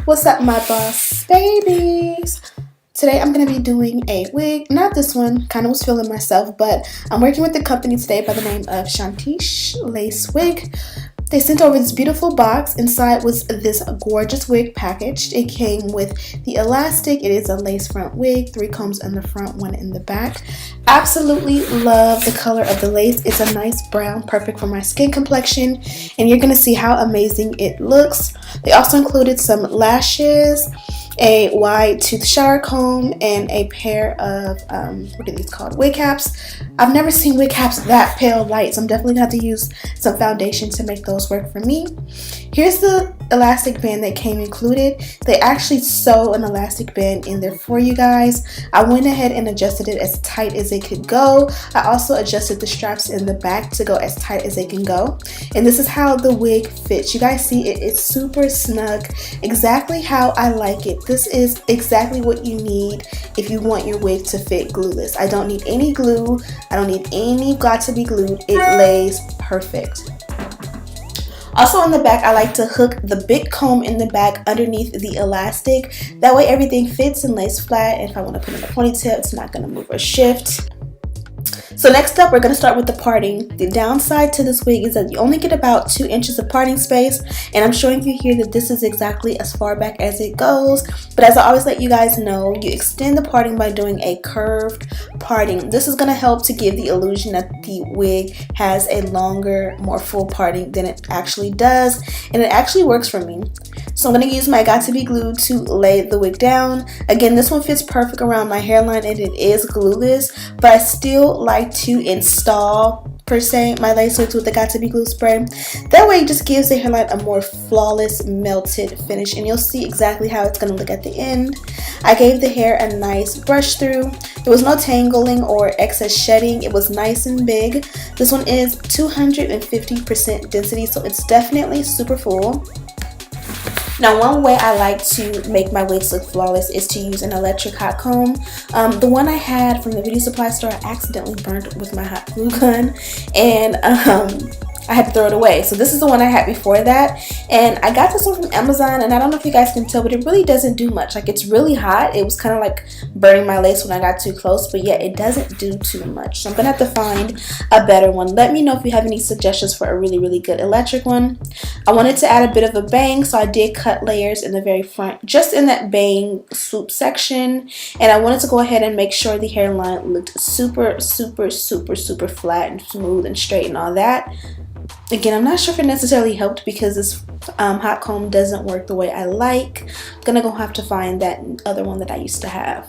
What's up, my boss babies? Today I'm going to be doing a wig. Not this one, kind of was feeling myself, but I'm working with the company today by the name of CHANTICHE lace wig. They sent over this beautiful box. Inside was this gorgeous wig package. It came with the elastic. It is a lace front wig, 3 combs in the front, 1 in the back. Absolutely love the color of the lace. It's a nice brown, perfect for my skin complexion, and you're going to see how amazing it looks. They also included some lashes, a wide tooth shower comb, and a pair of what are these called, wig caps. I've never seen wig caps that pale light, so I'm definitely gonna have to use some foundation to make those work for me. Here's the elastic band that came included. They actually sew an elastic band in there for you guys. I went ahead and adjusted it as tight as it could go. I also adjusted the straps in the back to go as tight as they can go, and this is how the wig fits. You guys see it's super snug, exactly how I like it. This is exactly what you need if you want your wig to fit glueless. I don't need any glue. I don't need any got to be glued. It lays perfect. Also on the back, I like to hook the big comb in the back underneath the elastic. That way everything fits and lays flat, and if I want to put in a ponytail, it's not going to move or shift. So next up, we're going to start with the parting. The downside to this wig is that you only get about 2 inches of parting space, and I'm showing you here that this is exactly as far back as it goes. But as I always let you guys know, you extend the parting by doing a curved parting. This is going to help to give the illusion that the wig has a longer, more full parting than it actually does, and it actually works for me. So I'm going to use my Got To Be Glue to lay the wig down. Again, this one fits perfect around my hairline and it is glueless, but I still like to install, per se, my lace wigs with the Got To Be Glue spray. That way it just gives the hairline a more flawless melted finish, and you'll see exactly how it's going to look at the end. I gave the hair a nice brush through. There was no tangling or excess shedding. It was nice and big. This one is 250% density, so it's definitely super full. Now, one way I like to make my wigs look flawless is to use an electric hot comb. The one I had from the beauty supply store, I accidentally burned with my hot glue gun, and I had to throw it away. So this is the one I had before that, and I got this one from Amazon, and I don't know if you guys can tell, but it really doesn't do much. Like, it's really hot. It was kind of like burning my lace when I got too close, but yeah, it doesn't do too much. So I'm gonna have to find a better one. Let me know if you have any suggestions for a really, really good electric one. I wanted to add a bit of a bang, so I did cut layers in the very front, just in that bang swoop section, and I wanted to go ahead and make sure the hairline looked super, super, super, super flat and smooth and straight and all that. Again, I'm not sure if it necessarily helped because this hot comb doesn't work the way I like. I'm gonna go have to find that other one that I used to have.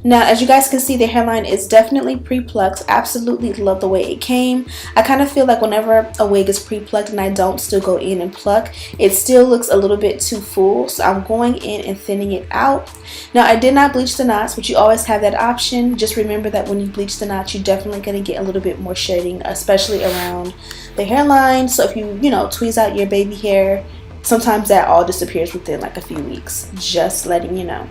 Now, as you guys can see, the hairline is definitely pre-plucked. Absolutely love the way it came. I kind of feel like whenever a wig is pre-plucked and I don't still go in and pluck, it still looks a little bit too full. So I'm going in and thinning it out. Now, I did not bleach the knots, but you always have that option. Just remember that when you bleach the knots, you're definitely going to get a little bit more shedding, especially around the hairline. So if you tweeze out your baby hair, sometimes that all disappears within like a few weeks. Just letting you know.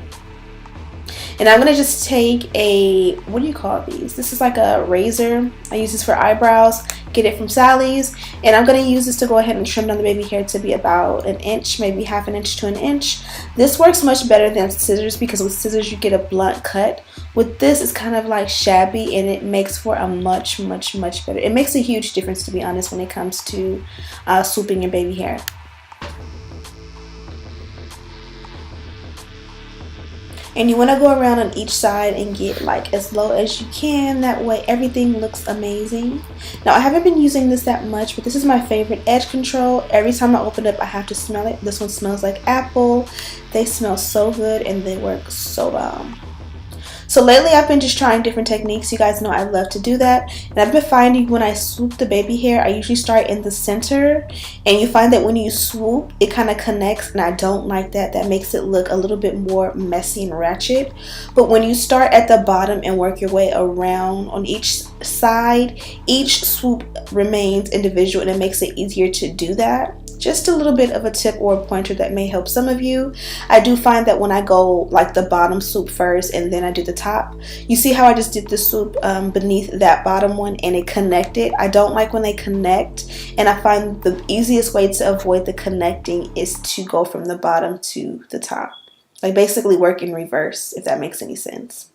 And I'm going to just take a, what do you call these? This is like a razor. I use this for eyebrows. Get it from Sally's. And I'm going to use this to go ahead and trim down the baby hair to be about 1 inch, maybe ½ an inch to 1 inch. This works much better than scissors because with scissors you get a blunt cut. With this, it's kind of like shabby, and it makes for a much, much, much better. It makes a huge difference, to be honest, when it comes to swooping your baby hair. And you want to go around on each side and get like as low as you can. That way everything looks amazing. Now, I haven't been using this that much, but this is my favorite edge control. Every time I open it up, I have to smell it. This one smells like apple. They smell so good and they work so well. So lately I've been just trying different techniques. You guys know I love to do that. And I've been finding when I swoop the baby hair, I usually start in the center. And you find that when you swoop, it kind of connects, and I don't like that. That makes it look a little bit more messy and ratchet. But when you start at the bottom and work your way around on each side, each swoop remains individual, and it makes it easier to do that. just a little bit of a tip or a pointer that may help some of you. I do find that when I go like the bottom swoop first and then I do the top, you see how I just did the swoop beneath that bottom one and it connected. I don't like when they connect, and I find the easiest way to avoid the connecting is to go from the bottom to the top, like basically work in reverse, if that makes any sense.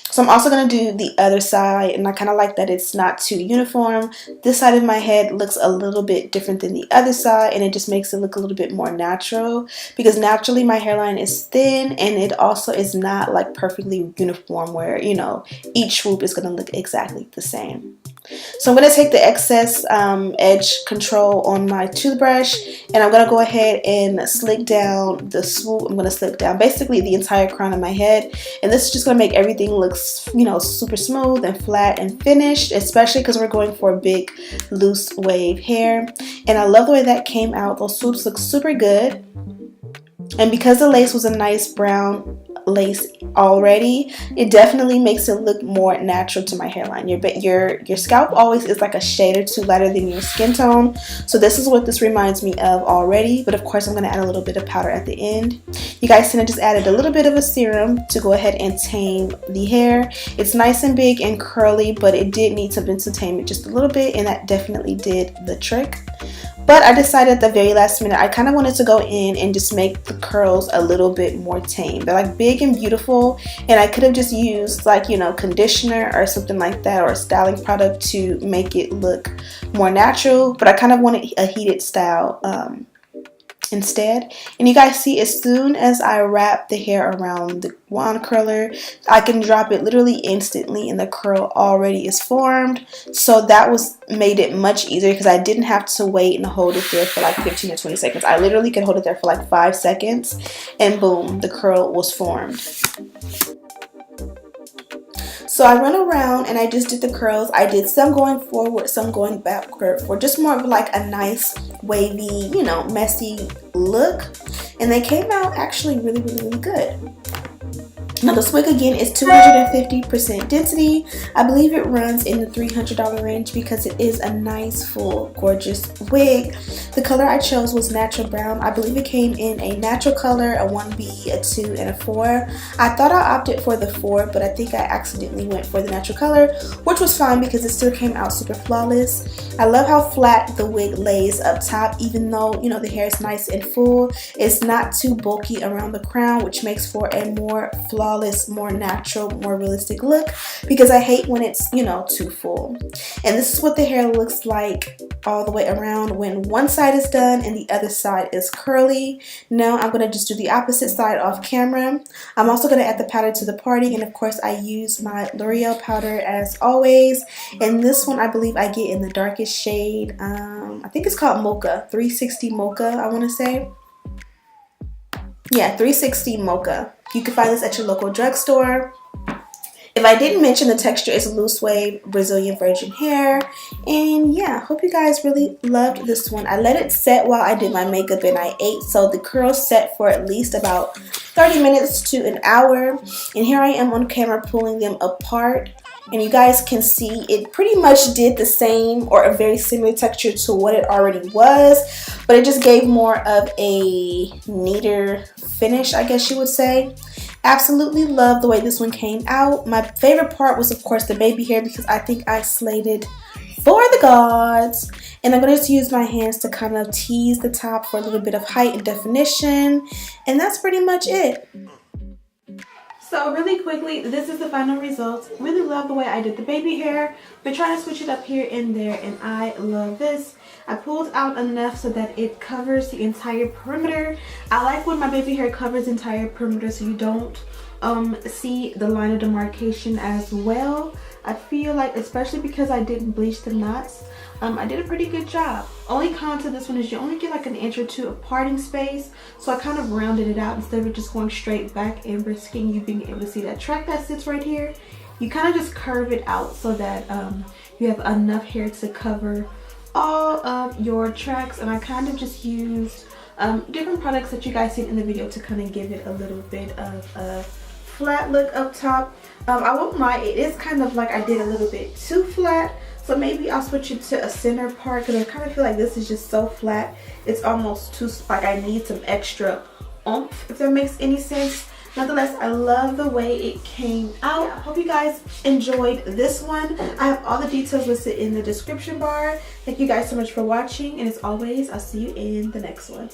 So I'm also going to do the other side, and I kind of like that it's not too uniform. This side of my head looks a little bit different than the other side, and it just makes it look a little bit more natural, because naturally my hairline is thin, and it also is not like perfectly uniform where, you know, each swoop is going to look exactly the same. So I'm going to take the excess edge control on my toothbrush, and I'm going to go ahead and slick down the swoop. I'm going to slick down basically the entire crown of my head, and this is just going to make everything look, you know, super smooth and flat and finished, especially because we're going for a big loose wave hair. And I love the way that came out. Those swoops look super good, and because the lace was a nice brown lace already, it definitely makes it look more natural to my hairline. Your scalp always is like a shade or two lighter than your skin tone, so this is what this reminds me of already. But of course I'm going to add a little bit of powder at the end. You guys see I just added a little bit of a serum to go ahead and tame the hair. It's nice and big and curly, but it did need something to tame it just a little bit, and that definitely did the trick. But I decided at the very last minute I kind of wanted to go in and just make the curls a little bit more tame. They're like big and beautiful, and I could have just used like, you know, conditioner or something like that, or a styling product to make it look more natural. But I kind of wanted a heated style instead. And you guys see, as soon as I wrap the hair around the wand curler, I can drop it literally instantly and the curl already is formed. So that made it much easier, because I didn't have to wait and hold it there for like 15 or 20 seconds. I literally could hold it there for like 5 seconds and boom, the curl was formed. So I went around and I just did the curls. I did some going forward, some going backward, for just more of like a nice wavy, you know, messy look. And they came out actually really, really, really good. Now this wig again is 250% density. I believe it runs in the $300 range because it is a nice, full, gorgeous wig. The color I chose was natural brown. I believe it came in a natural color, a 1B, a 2, and a 4. I thought I opted for the 4, but I think I accidentally went for the natural color, which was fine because it still came out super flawless. I love how flat the wig lays up top, even though, you know, the hair is nice and full. It's not too bulky around the crown, which makes for a more flawless, more natural, more realistic look, because I hate when it's, you know, too full. And this is what the hair looks like all the way around when one side is done and the other side is curly. Now I'm going to just do the opposite side off camera. I'm also going to add the powder to the parting, and of course I use my L'Oreal powder as always, and this one I believe I get in the darkest shade. I think it's called Mocha, 360 Mocha, I want to say. Yeah, 360 Mocha. You can find this at your local drugstore. If I didn't mention, the texture is loose wave Brazilian virgin hair. And yeah, hope you guys really loved this one. I let it set while I did my makeup and I ate, so the curls set for at least about 30 minutes to an hour. And here I am on camera pulling them apart. And you guys can see it pretty much did the same or a very similar texture to what it already was, but it just gave more of a neater finish, I guess you would say. Absolutely love the way this one came out. My favorite part was of course the baby hair, because I think I slayed it for the gods. And I'm going to just use my hands to kind of tease the top for a little bit of height and definition, and that's pretty much it. So really quickly, this is the final result. Really love the way I did the baby hair. Been trying to switch it up here and there, and I love this. I pulled out enough so that it covers the entire perimeter. I like when my baby hair covers the entire perimeter so you don't see the line of demarcation as well. I feel like, especially because I didn't bleach the knots, I did a pretty good job. Only con to this one is you only get like an inch or two of parting space, so I kind of rounded it out instead of just going straight back and risking you being able to see that track that sits right here. You kind of just curve it out so that you have enough hair to cover all of your tracks. And I kind of just used different products that you guys seen in the video to kind of give it a little bit of a flat look up top. I won't lie, it is kind of like I did a little bit too flat. So maybe I'll switch it to a center part because I kind of feel like this is just so flat. It's almost too, like I need some extra oomph, if that makes any sense. Nonetheless, I love the way it came out. I hope you guys enjoyed this one. I have all the details listed in the description bar. Thank you guys so much for watching. And as always, I'll see you in the next one.